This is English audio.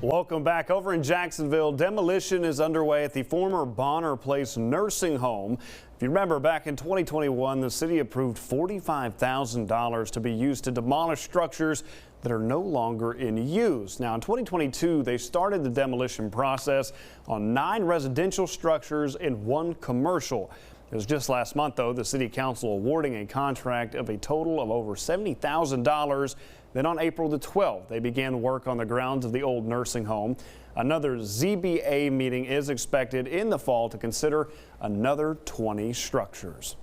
Welcome back. Over in Jacksonville, demolition is underway at the former Bonner Place nursing home. If you remember, back in 2021, the city approved $45,000 to be used to demolish structures that are no longer in use. Now, in 2022, they started the demolition process on 9 residential structures and 1 commercial. It was just last month, though, the city council awarding a contract of a total of over $70,000. Then on April the 12th, they began work on the grounds of the old nursing home. Another ZBA meeting is expected in the fall to consider another 20 structures.